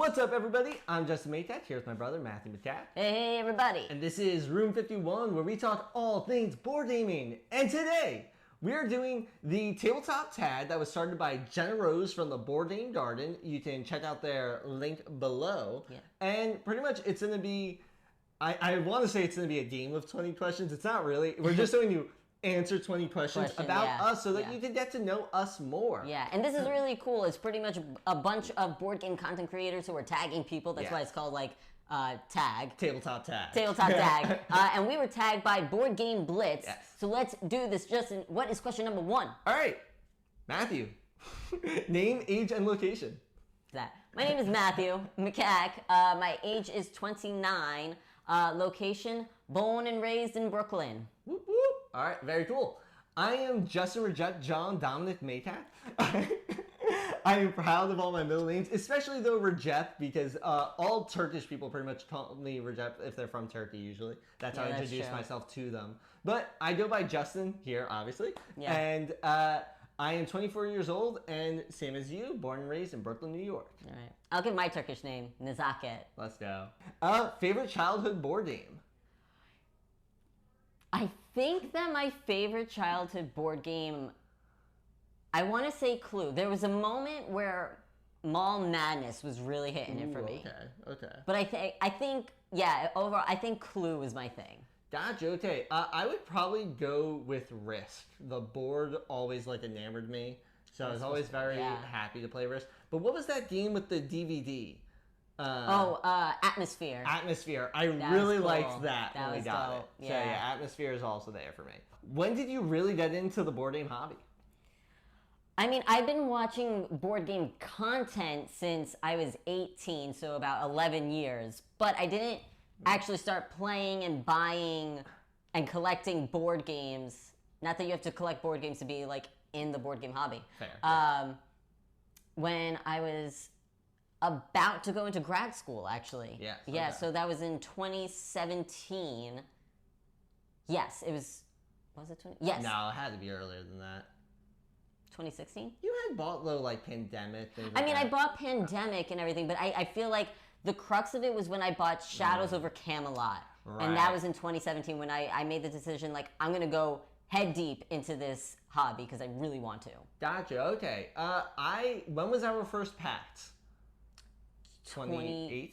What's up, everybody? I'm Justin Makak, here with my brother, Matthew Makak. Hey, everybody. And this is Room 51, where we talk all things board gaming. And today, we are doing the Tabletop Tag that was started by Jenna Rose from the Board Game Garden. You can check out their link below. Yeah. And pretty much it's going to be, I want to say it's going to be a game of 20 questions. It's not really. We're just going to answer 20 questions about us so that you can get to know us more. Yeah, and this is really cool. It's pretty much a bunch of board game content creators who are tagging people. That's why it's called like tag. Tabletop Tag. Tabletop Tag. And we were tagged by Board Game Blitz. Yes. So let's do this. Justin, what is question number 1? All right. Matthew. Name, age, and location. My name is Matthew Makak. My age is 29. Location, born and raised in Brooklyn. Whoop, whoop. All right, very cool. I am Justin Reject John Dominic Makak. I am proud of all my middle names, especially though Reject, because all Turkish people pretty much call me Reject if they're from Turkey usually. That's how I introduce myself to them. But I go by Justin here, obviously. Yeah. And I am 24 years old, and same as you, born and raised in Brooklyn, New York. All right. I'll give my Turkish name, Nezaket. Let's go. Favorite childhood board game? I think that my favorite childhood board game, I want to say Clue. There was a moment where Mall Madness was really hitting it for me. Okay. But overall, I think Clue was my thing. Gotcha, okay. I would probably go with Risk. The board always enamored me, so I was always very happy to play Risk. But what was that game with the DVD? Atmosphere. Atmosphere. I really liked that when we got it. Yeah. So yeah, Atmosphere is also there for me. When did you really get into the board game hobby? I mean, I've been watching board game content since I was 18, so about 11 years. But I didn't actually start playing and buying and collecting board games. Not that you have to collect board games to be in the board game hobby. Fair. When I was about to go into grad school, actually. Yes. Yeah, so that was in 2017. Yes, it was. Was it 20? Yes. No, it had to be earlier than that. 2016? You had bought Pandemic. I bought Pandemic and everything, but I feel like the crux of it was when I bought Shadows over Camelot. Right. And that was in 2017 when I made the decision, I'm going to go head deep into this hobby because I really want to. Gotcha, okay. When was our first PAX? 2018?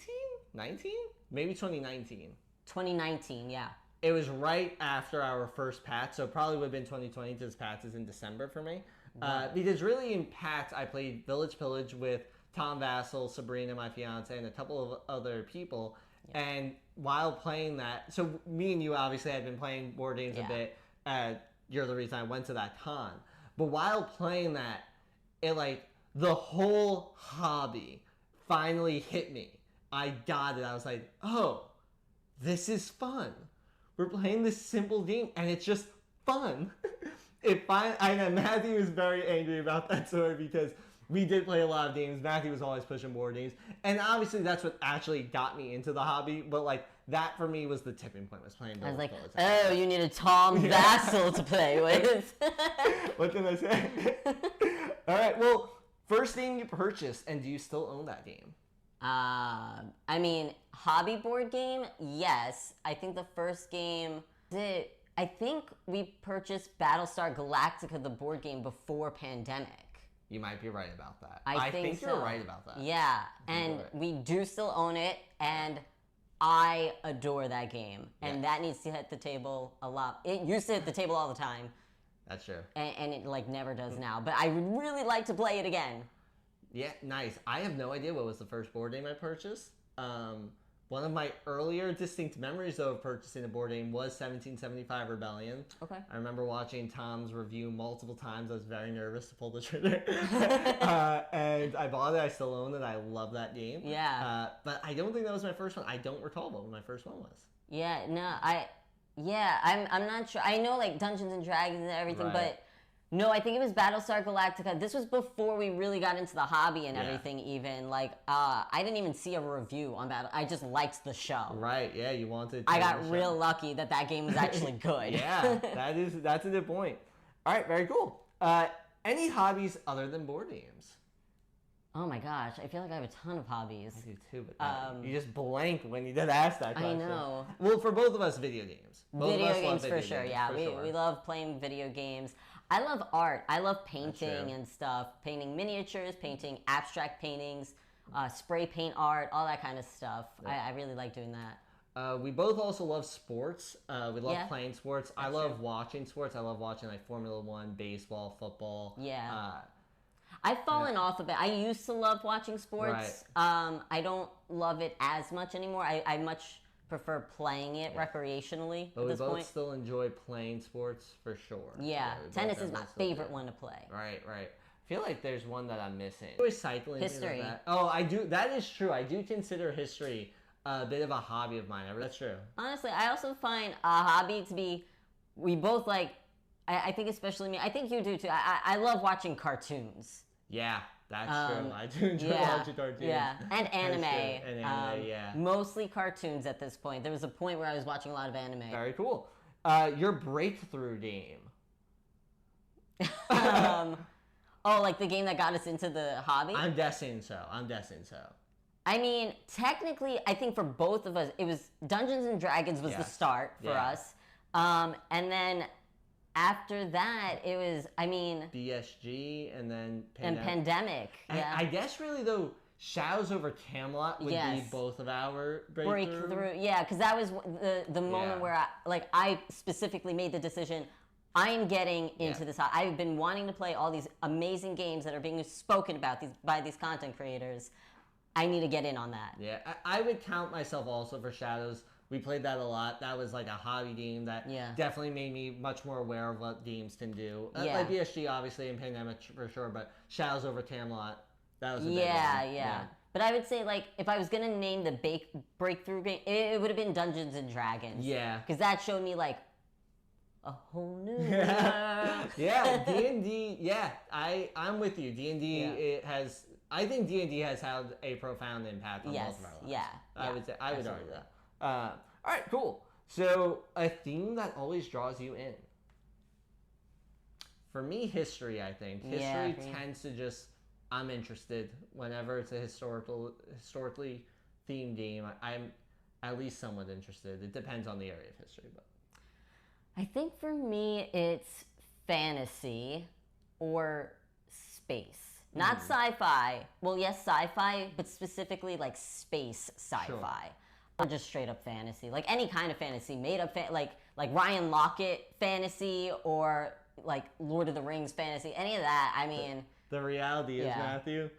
19? Maybe 2019. 2019, yeah. It was right after our first PAX, so it probably would have been 2020 because PAX is in December for me. Because really in PAX, I played Village Pillage with Tom Vassell, Sabrina, my fiance, and a couple of other people. Yeah. And while playing that, so me and you obviously had been playing board games a bit. You're the reason I went to that con. But while playing that, the whole hobby finally hit me. I got it. I was like, oh, this is fun. We're playing this simple game, and it's just fun. I know Matthew was very angry about that story because we did play a lot of games. Matthew was always pushing board games. And obviously that's what actually got me into the hobby. But that for me was the tipping point, was playing Village Pillage. Oh, you need a Tom Vassell to play with. What can I say? All right, well, first game you purchased, and do you still own that game? Hobby board game, yes. I think the first game, I think we purchased Battlestar Galactica, the board game, before Pandemic. You might be right about that. I think so. You're right about that. Yeah, and we do still own it, and I adore that game. And that needs to hit the table a lot. It used to hit the table all the time. That's true. And it never does now. But I would really like to play it again. Yeah, nice. I have no idea what was the first board game I purchased. One of my earlier distinct memories of purchasing a board game was 1775 Rebellion. Okay. I remember watching Tom's review multiple times. I was very nervous to pull the trigger. And I bought it. I still own it. I love that game. Yeah. But I don't think that was my first one. I don't recall what my first one was. Yeah, no, I'm not sure. I know Dungeons and Dragons and everything, but no, I think it was Battlestar Galactica. This was before we really got into the hobby and everything even. I didn't even see a review on Battle. I just liked the show. Right, yeah, you wanted to. I got real lucky that game was actually good. Yeah, that's a good point. All right, very cool. Any hobbies other than board games? Oh my gosh, I feel like I have a ton of hobbies. I do too, but you just blanked when you did ask that question. I know. Well, for both of us, video games. Both Video of us games love for video sure, games, yeah. for We sure. love playing video games. I love art. I love painting true. and stuff. Painting miniatures, painting abstract paintings, spray paint art, all that kind of stuff. Yeah. I really like doing that. We both also love sports. We love Yeah, playing sports. I that's love true. watching sports. I love watching like Formula One, baseball, football. Yeah. I've fallen off a bit. I used to love watching sports. I don't love it as much anymore. I much prefer playing it recreationally But at we this both point. still enjoy playing sports for sure. Yeah, we both tennis is my definitely still favorite do. one to play. Right. I feel like there's one that I'm missing. I enjoy cycling. things History. Like that. Oh, I do. That is true. I do consider history a bit of a hobby of mine. That's true. Honestly, I also find a hobby to be, we both like, I think especially me, I think you do too. I love watching cartoons. Yeah, that's true. I do enjoy watching cartoons. Yeah, and anime. And anime, yeah. Mostly cartoons at this point. There was a point where I was watching a lot of anime. Very cool. Your breakthrough game. Like the game that got us into the hobby? I'm guessing so. I mean, technically, I think for both of us, it was Dungeons and Dragons was the start for us. And then after that, it was, BSG and then Pandemic. Yeah. I guess really though, Shadows over Camelot would be both of our breakthrough. Yeah, because that was the moment where I specifically made the decision. I am getting into this. I've been wanting to play all these amazing games that are being spoken about by these content creators. I need to get in on that. Yeah, I would count myself also for Shadows. We played that a lot. That was like a hobby game that definitely made me much more aware of what games can do. Like BSG, obviously, and Pandemic for sure, but Shadows over Camelot, that was a big one. Yeah. But I would say, like, if I was going to name the breakthrough game, it would have been Dungeons and Dragons. Yeah. Because that showed me, like, a whole new world. Yeah, D&D, I'm with you. D&D, it has... I think D&D has had a profound impact on both of our lives. I would say, I would argue that. All right, cool. So, a theme that always draws you in. For me, history, I think. History tends to just, I'm interested. Whenever it's a historically themed game, I'm at least somewhat interested. It depends on the area of history, but. I think for me, it's fantasy or space. Not sci-fi. Well, yes, sci-fi, but specifically like space sci-fi. Sure. Or just straight up fantasy. Like any kind of fantasy, made up like Ryan Lochte fantasy or like Lord of the Rings fantasy. Any of that, I mean. The reality is, Matthew,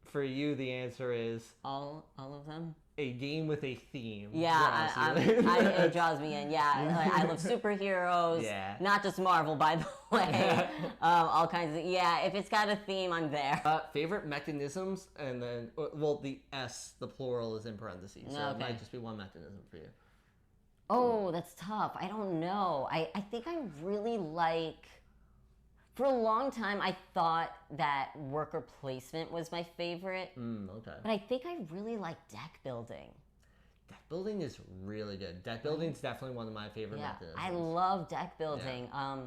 for you the answer is all of them. A game with a theme. Yeah, it draws me in. Yeah, I love superheroes. Yeah. Not just Marvel, by the way. All kinds of. Yeah, if it's got a theme, I'm there. Favorite mechanisms, and then the S, the plural, is in parentheses, so it might just be one mechanism for you. Oh, that's tough. I don't know. I think I really like. For a long time, I thought that worker placement was my favorite. Okay. But I think I really like deck building. Deck building is really good. Deck building is definitely one of my favorite methods. I love deck building. Yeah.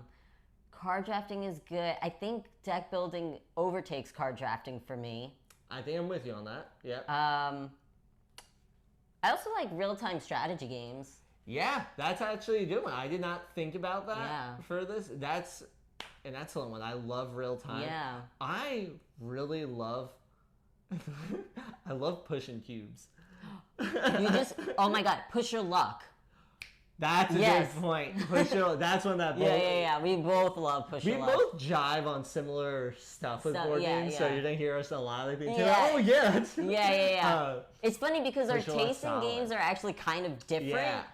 Card drafting is good. I think deck building overtakes card drafting for me. I think I'm with you on that. Yep. I also like real-time strategy games. Yeah, that's actually a good one. I did not think about that for this. That's an excellent one. I love real time. Yeah. I really love I love pushing cubes. You just oh my god, push your luck. That's a good point. Push your luck. That's one that both Yeah. We both love push your luck. We both jive on similar stuff with board games, so you're gonna hear us a lot of things. Yeah. Oh yeah. Yeah. It's funny because our tastes in games are actually kind of different,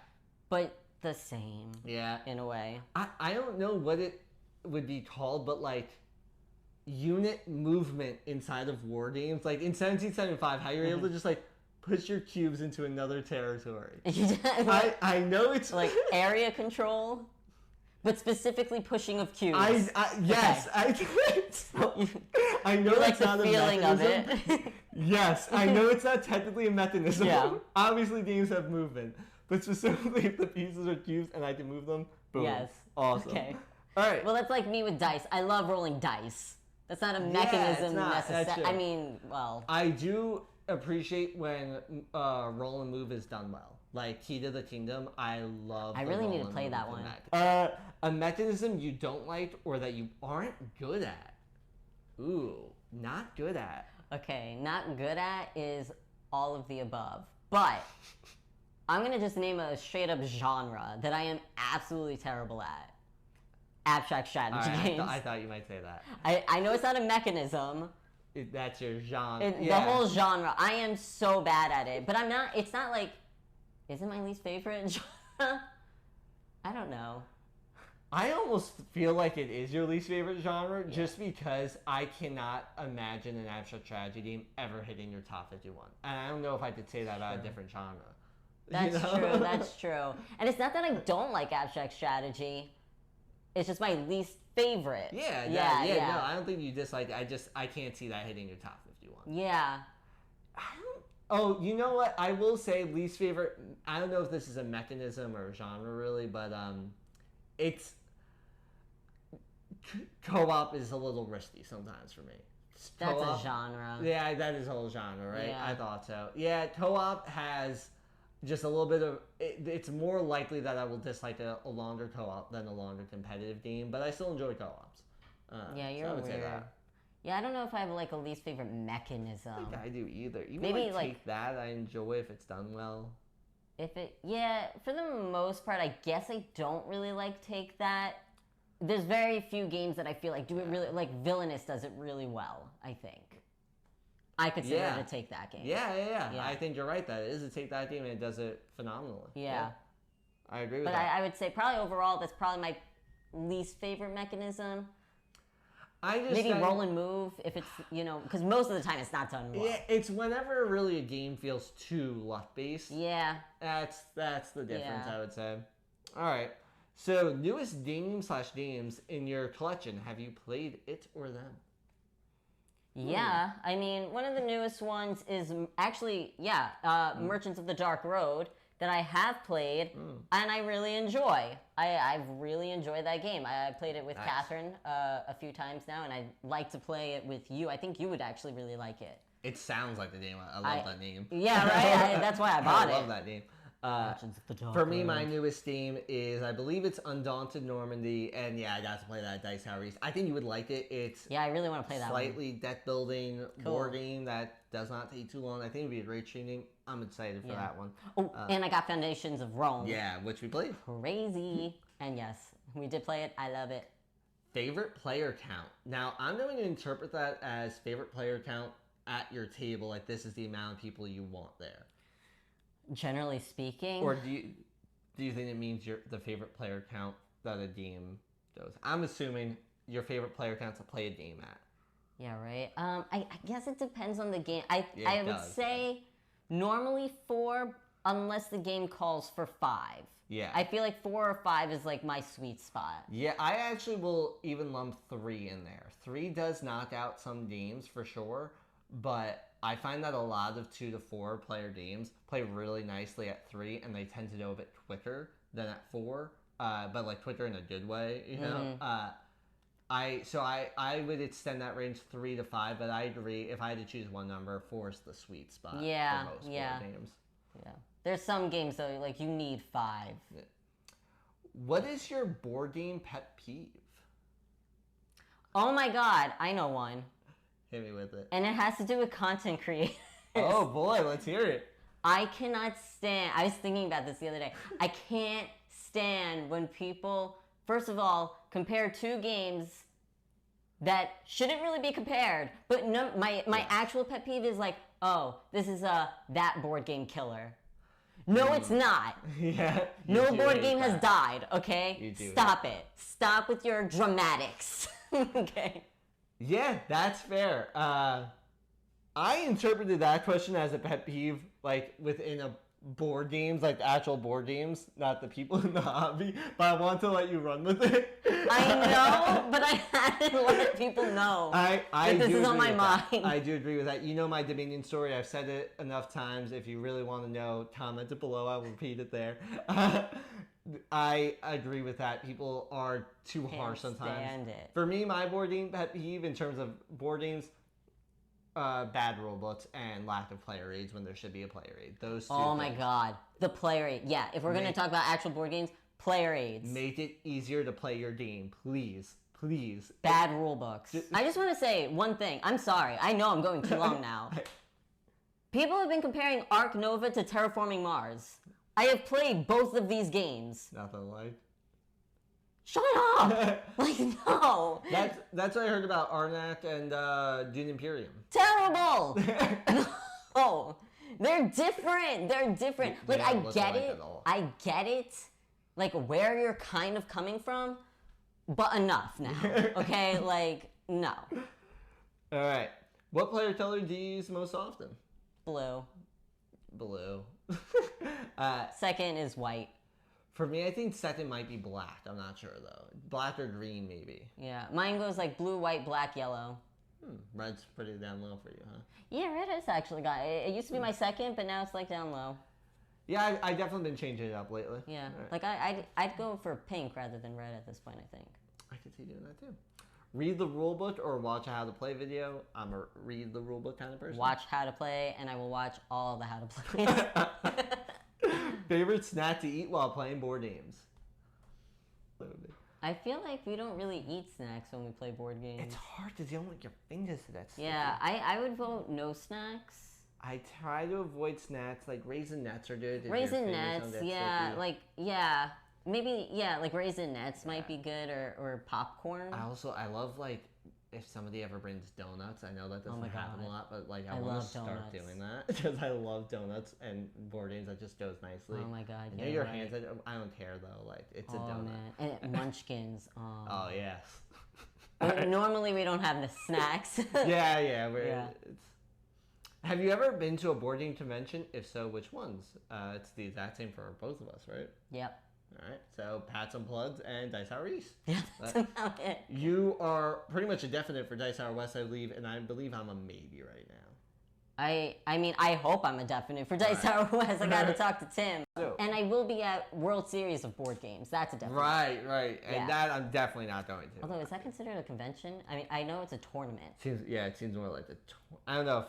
but the same. Yeah. In a way. I don't know what it would be called, but like unit movement inside of war games, like in 1775, how you're able to just like push your cubes into another territory. I know it's like area control, but specifically pushing of cubes. Yes, I know you like it's the not feeling a of mechanism. it. Yes, I know it's not technically a mechanism. Yeah. Obviously games have movement, but specifically if the pieces are cubes and I can move them, boom. Yes. Awesome. Okay. All right. Well, that's like me with dice. I love rolling dice. That's not a Yeah, mechanism it's not. That's necessarily. true. I mean, well, I do appreciate when roll and move is done well. Like Key to the Kingdom, I love. I the really roll need to and play move that in one. A mechanism you don't like or that you aren't good at. Ooh, not good at. okay, not good at is all of the above. But I'm going to just name a straight up genre that I am absolutely terrible at. Abstract strategy games. I thought you might say that. I know it's not a mechanism. That's your genre. The whole genre. I am so bad at it. But I'm not, it's not like, is it my least favorite genre? I don't know. I almost feel like it is your least favorite genre just because I cannot imagine an abstract strategy game ever hitting your top 51. And I don't know if I could say that about a different genre. That's true, that's true. And it's not that I don't like abstract strategy. It's just my least favorite. Yeah, no, I don't think you dislike it. I can't see that hitting your top 51. Yeah. Oh, you know what? I will say least favorite, I don't know if this is a mechanism or a genre really, but it's co-op is a little risky sometimes for me. That's Co-op, a genre. Yeah, that is a whole genre, right? Yeah. I thought so. Yeah, co-op has just a little bit of... It's more likely that I will dislike a longer co-op than a longer competitive game, but I still enjoy co-ops. Yeah, you're so I would say weird. that. Yeah, I don't know if I have like a least favorite mechanism. I don't think I do either. Even Maybe, like like- Take That, I enjoy if it's done well. For the most part, I guess I don't really like Take That. There's very few games that I feel like do it really, like Villainous does it really well, I think. I consider it a Take That game. Yeah. Yeah. I think you're right that it is a Take That game and it does it phenomenally. Yeah. I agree with But that. I would say probably overall, that's probably my least favorite mechanism. Maybe roll and move if it's, because most of the time it's not done well. Yeah, it's whenever really a game feels too luck-based. Yeah. That's the difference, Yeah. I would say. All right. So, newest games in your collection. Have you played it or them? Yeah, I mean, one of the newest ones is actually, Merchants of the Dark Road that I have played and I really enjoy. I've really enjoyed that game. I played it with Nice. Catherine a few times now, and I'd like to play it with you. I think you would actually really like it. It sounds like the name. I love that name. Yeah, right? That's why I bought it. I love that name. Merchants of the Dark For me, Road. my newest game is, I believe it's Undaunted Normandy, and yeah, I got to play that at Dice Tower East. I think you would like it. It's Yeah, I really want to play that one. slightly deck building Cool. board game that does not take too long. I think it'd be a great streaming. I'm excited for that one. Oh, and I got Foundations of Rome. Yeah, which we played. Crazy. And yes, we did play it. I love it. Favorite player count. Now, I'm going to interpret that as favorite player count at your table. Like, this is the amount of people you want there. Generally speaking. Or do you think it means the favorite player count that a game does? I'm assuming your favorite player count to play a game at. Yeah, right. I guess it depends on the game. I would does. say normally 4, unless the game calls for 5. Yeah. I feel like 4 or 5 is like my sweet spot. Yeah, I actually will even lump 3 in there. 3 does knock out some games for sure, but I find that a lot of 2 to 4 player games play really nicely at 3, and they tend to go a bit quicker than at 4, but like quicker in a good way, you know? I would extend that range 3 to 5, but I agree, if I had to choose one number, 4 is the sweet spot for most board games. Yeah. There's some games though, like you need 5. What is your board game pet peeve? Oh my god, I know one. Hit me with it. And it has to do with content creators. Oh boy, let's hear it. I cannot stand, I was thinking about this the other day. I can't stand when people, first of all, compare 2 games that shouldn't really be compared. But no, my actual pet peeve is like, oh, this is that board game killer. No, it's not. Yeah. No board game has died, okay? You do Stop it. Stop with your dramatics. Okay. Yeah, that's fair. I interpreted that question as a pet peeve, like within a board games, like actual board games, not the people in the hobby. But I want to let you run with it. I know, but I hadn't let people know I that this do is on agree my with that. mind. I do agree with that. You know my Dominion story. I've said it enough times. If you really want to know, comment it below. I will repeat it there. I agree with that. People are too harsh Can't sometimes. stand it. For me, my board game pet peeve in terms of board games, bad rulebooks and lack of player aids when there should be a player aid. Those two Oh my things. god. The player aid. Yeah, if we're going to talk about actual board games, player aids. Make it easier to play your game, please. Please. Bad rule books. I just want to say one thing. I'm sorry. I know I'm going too long now. People have been comparing Ark Nova to Terraforming Mars. I have played both of these games. Nothing like. Shut up! Like, no. That's what I heard about Arnak and Dune Imperium. Terrible! No. They're different. They're different. Like, I get it. I get it. Like, where you're kind of coming from, but enough now. Okay? Like, no. All right. What player color do you use most often? Blue. Blue. Second is white. For me, I think second might be black. I'm not sure, though. Black or green, maybe. Yeah. Mine goes like blue, white, black, yellow. Red's pretty down low for you, huh? Yeah, red has actually got it. It used to be my second, but now it's like down low. Yeah, I definitely been changing it up lately. Yeah. Right. Like, I'd go for pink rather than red at this point, I think. I could see doing that, too. Read the rulebook or watch a how to play video. I'm a read the rulebook kind of person. Watch how to play, and I will watch all the how to play. Favorite snack to eat while playing board games? I feel like we don't really eat snacks when we play board games. It's hard because you don't want your fingers to that. Yeah, I would vote no snacks. I try to avoid snacks, like Raisinets are good. Raisinets, yeah, sticky. Like, yeah. Maybe, yeah, like Raisinets might be good, or popcorn. I love, like, if somebody ever brings donuts. I know that doesn't happen a lot, but, like, I want to start doing that. Because I love donuts and board games. That just goes nicely. Oh, my God, yeah, your hands, I don't care, though. Like, it's a donut. Man. And munchkins. Oh, yes. Normally, we don't have the snacks. yeah. Have you ever been to a board game convention? If so, which ones? It's the exact same for both of us, right? Yep. All right, so Pats Unplugged and Dice Hour East. Yeah, that's about it. You are pretty much a definite for Dice Hour West, I believe, and I believe I'm a maybe right now. I mean, I hope I'm a definite for Dice Hour West. I got to talk to Tim. And I will be at World Series of Board Games. That's a definite. Right. And that I'm definitely not going to. Although, is that considered a convention? I mean, I know it's a tournament. It seems more like I don't know.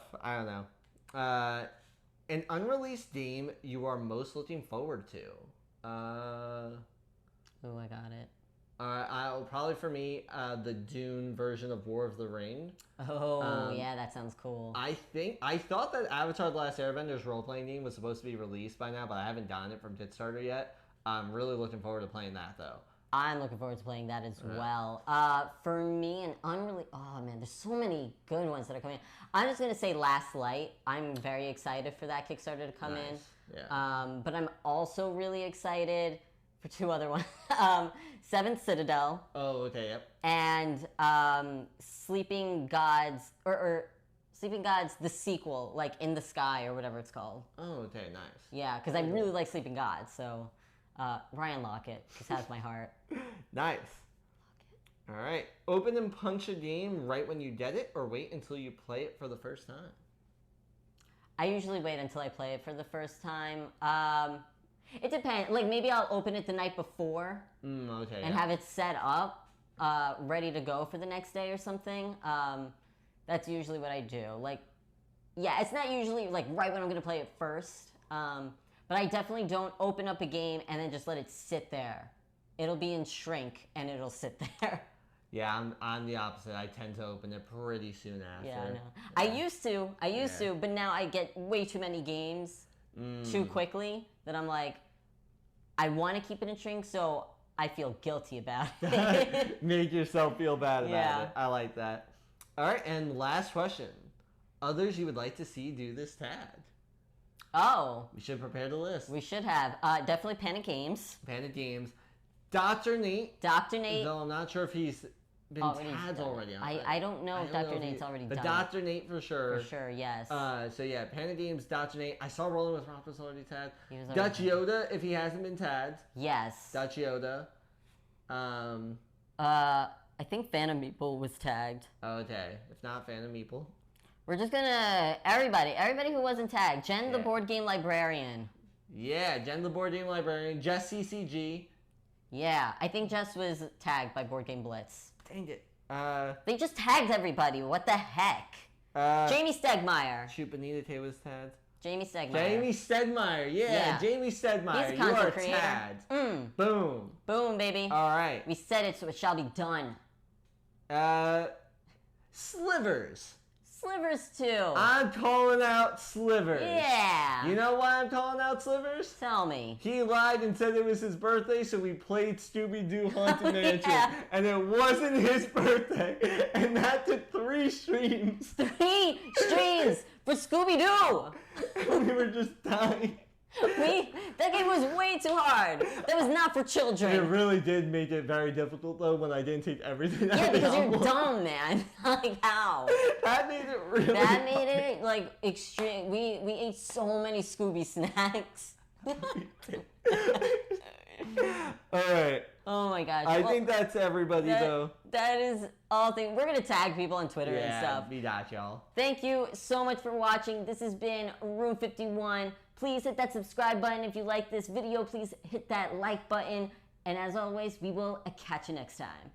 An unreleased game you are most looking forward to? Oh, I got it. I'll probably for me the Dune version of War of the Ring. Oh, yeah, that sounds cool. I thought that Avatar: The Last Airbender's role playing game was supposed to be released by now, but I haven't gotten it from Kickstarter yet. I'm really looking forward to playing that though. I'm looking forward to playing that as well. For me, an unreleased. Oh man, there's so many good ones that are coming. I'm just gonna say Last Light. I'm very excited for that Kickstarter to come in. Yeah. But I'm also really excited for two other ones. Seventh Citadel. Oh, okay, yep. And Sleeping Gods, or Sleeping Gods, the sequel, like In the Sky or whatever it's called. Oh, okay, nice. Yeah, because I really like Sleeping Gods, so Ryan Lockett just has my heart. Nice. All right. Open and punch a game right when you get it, or wait until you play it for the first time? I usually wait until I play it for the first time. It depends. Like, maybe I'll open it the night before and have it set up, ready to go for the next day or something. That's usually what I do. Like, yeah, it's not usually, like, right when I'm going to play it first. But I definitely don't open up a game and then just let it sit there. It'll be in shrink, and it'll sit there. Yeah, I'm the opposite. I tend to open it pretty soon after. Yeah, I know. Yeah. I used to, but now I get way too many games too quickly that I'm like, I want to keep it in shrink, so I feel guilty about it. Make yourself feel bad about it. I like that. All right, and last question. Others you would like to see do this tag? Oh. We should prepare the list. We should have. Definitely Panic Games. Panic Games. Dr. Nate. Dr. Nate. Though I'm not sure if he's been tagged already. I don't know if Dr. Nate's already done. But Dr. Nate for sure. For sure, yes. So yeah, Panic Games, Dr. Nate. I saw Rolling with Rock was already tagged. Dutch Yoda, if he hasn't been tagged. Yes. Dutch Yoda. I think Phantom Meeple was tagged. Okay. If not Phantom Meeple. We're just gonna everybody who wasn't tagged. Jen the Board Game Librarian. Yeah, Jen the Board Game Librarian. Jess CCG. Yeah, I think Jess was tagged by Board Game Blitz. Dang it. They just tagged everybody. What the heck? Jamie Stegmaier. Shoot, Benita Tay was tagged. Jamie Stegmaier. Jamie Stedmeyer, yeah. Jamie Stedmeyer, He's a you are content creator. tagged. Boom. Boom, baby. All right. We said it, so it shall be done. Slivers. Slivers, too. I'm calling out Slivers. Yeah. You know why I'm calling out Slivers? Tell me. He lied and said it was his birthday, so we played Scooby-Doo Haunted Mansion. Yeah. And it wasn't his birthday. And that took 3 streams. 3 streams for Scooby-Doo. We were just dying. That game was way too hard. That was not for children. It really did make it very difficult, though, when I didn't take everything out Yeah, of the because you're envelope. dumb, man. Like, how? That made it really That made it, like, extreme. We ate so many Scooby snacks. Alright. Oh, my gosh. I think that's everybody, though. That is all things. We're going to tag people on Twitter and Yeah, stuff. we got y'all. Thank you so much for watching. This has been Room 51. Please hit that subscribe button if you like this video. Please hit that like button. And as always, we will catch you next time.